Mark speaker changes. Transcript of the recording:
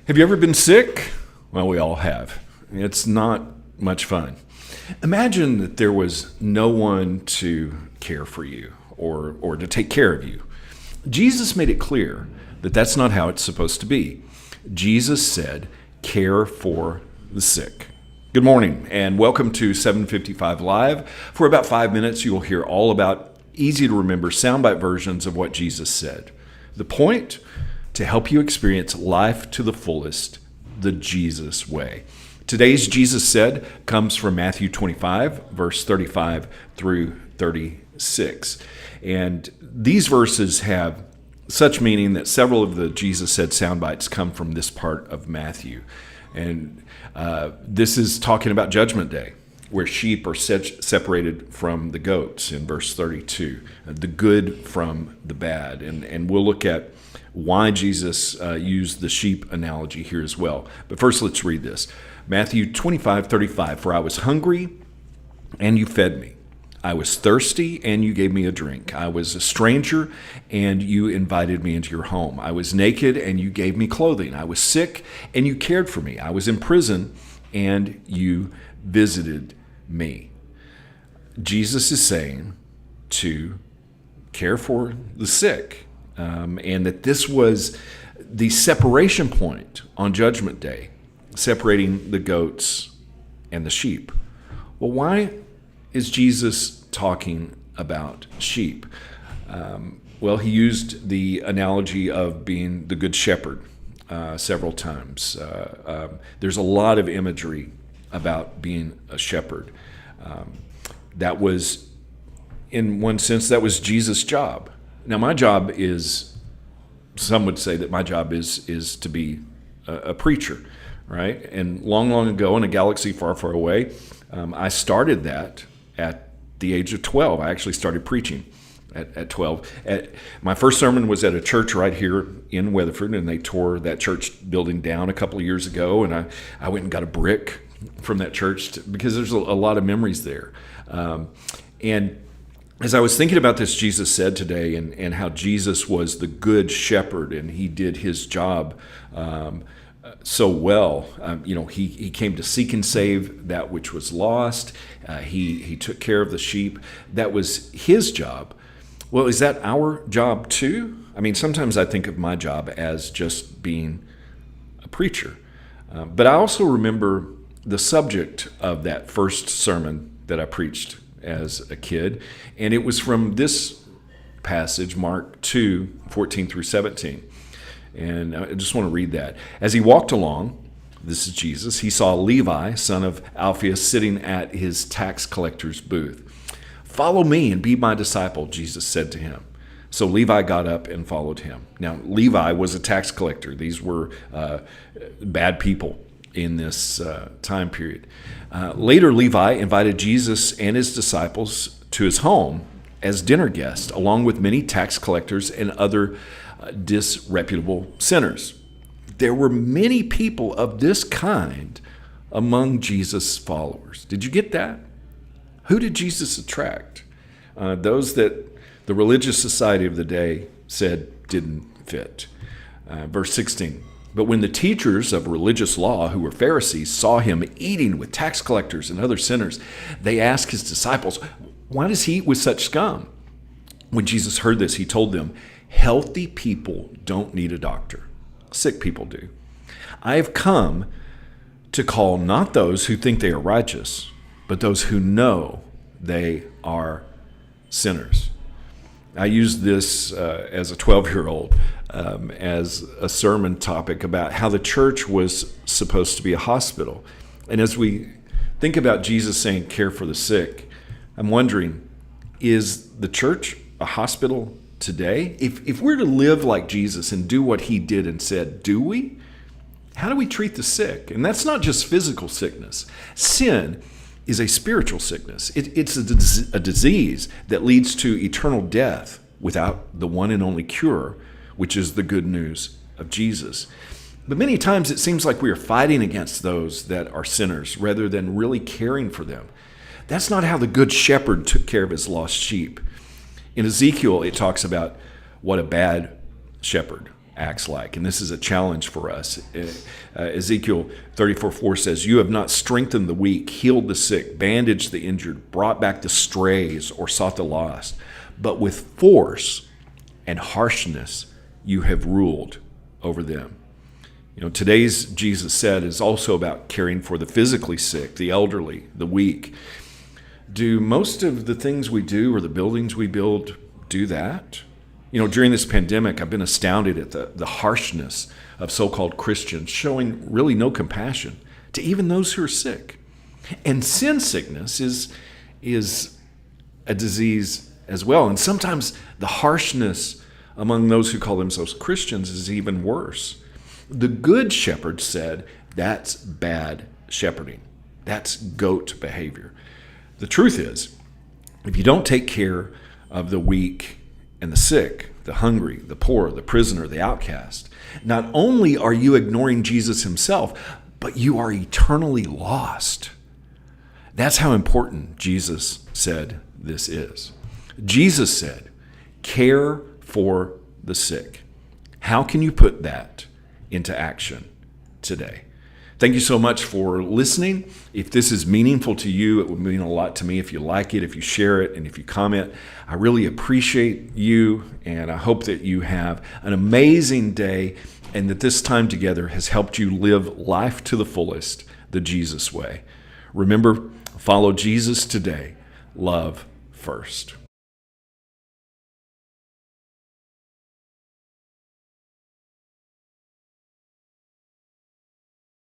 Speaker 1: Have you ever been sick? Well, we all have. It's not much fun. Imagine that there was no one to care for you or to take care of you. Jesus made it clear that that's not how it's supposed to be. Jesus said, care for the sick. Good morning and welcome to 755 Live. For about 5 minutes, you will hear all about easy to remember soundbite versions of what Jesus said. The point? To help you experience life to the fullest, the Jesus way. Today's Jesus said comes from Matthew 25, verse 35 through 36. And these verses have such meaning that several of the Jesus said sound bites come from this part of Matthew. And this is talking about Judgment Day, where sheep are separated from the goats in verse 32, the good from the bad. And we'll look at why Jesus used the sheep analogy here as well. But first, let's read this. Matthew 25:35. For I was hungry, and you fed me. I was thirsty, and you gave me a drink. I was a stranger, and you invited me into your home. I was naked, and you gave me clothing. I was sick, and you cared for me. I was in prison, and you visited me. Jesus is saying to care for the sick. And that this was the separation point on Judgment Day, separating the goats and the sheep. Well, why is Jesus talking about sheep? Well, he used the analogy of being the good shepherd several times. There's a lot of imagery about being a shepherd. That was, in one sense, that was Jesus' job. Now, my job is, some would say that my job is to be a preacher, right? And long ago in a galaxy far, far away, I started that at the age of 12. I actually started preaching at 12. My first sermon was at a church right here in Weatherford, and they tore that church building down a couple of years ago, and I went and got a brick from that church because there's a lot of memories there. And as I was thinking about this Jesus said today and how Jesus was the good shepherd and he did his job so well, he came to seek and save that which was lost. He took care of the sheep. That was his job. Well, is that our job too? I mean, sometimes I think of my job as just being a preacher. But I also remember the subject of that first sermon that I preached as a kid, and it was from this passage, Mark 2:14 through 17. And I just want to read that. As he walked along, this is Jesus, he saw Levi, son of Alphaeus, sitting at his tax collector's booth. Follow me and be my disciple, Jesus said to him. So Levi got up and followed him. Now, Levi was a tax collector. These were bad people in this time period. Later, Levi invited Jesus and his disciples to his home as dinner guests, along with many tax collectors and other disreputable sinners. There were many people of this kind among Jesus' followers. Did you get that? Who did Jesus attract? Those that the religious society of the day said didn't fit. Verse 16. But when the teachers of religious law, who were Pharisees, saw him eating with tax collectors and other sinners, they asked his disciples, why does he eat with such scum? When Jesus heard this, he told them, healthy people don't need a doctor. Sick people do. I have come to call not those who think they are righteous, but those who know they are sinners. I used this as a 12-year-old as a sermon topic about how the church was supposed to be a hospital. And as we think about Jesus saying care for the sick, I'm wondering, is the church a hospital today? If we're to live like Jesus and do what he did and said, do we? How do we treat the sick? And that's not just physical sickness. Sin is a spiritual sickness. It's a disease that leads to eternal death without the one and only cure, which is the good news of Jesus. But many times it seems like we are fighting against those that are sinners rather than really caring for them. That's not how the good shepherd took care of his lost sheep. In Ezekiel, it talks about what a bad shepherd acts like. And this is a challenge for us. Ezekiel 34:4 says, "You have not strengthened the weak, healed the sick, bandaged the injured, brought back the strays, or sought the lost, but with force and harshness you have ruled over them." Today's Jesus said is also about caring for the physically sick, the elderly, the weak. Do most of the things we do or the buildings we build do that? During this pandemic, I've been astounded at the harshness of so-called Christians showing really no compassion to even those who are sick. And sin sickness is a disease as well. And sometimes the harshness among those who call themselves Christians is even worse. The Good Shepherd said that's bad shepherding. That's goat behavior. The truth is, if you don't take care of the weak and the sick, the hungry, the poor, the prisoner, the outcast, not only are you ignoring Jesus himself, but you are eternally lost. That's how important Jesus said this is. Jesus said, care for the sick. How can you put that into action today? Thank you so much for listening. If this is meaningful to you, it would mean a lot to me if you like it, if you share it, and if you comment. I really appreciate you, and I hope that you have an amazing day and that this time together has helped you live life to the fullest, the Jesus way. Remember, follow Jesus today. Love first.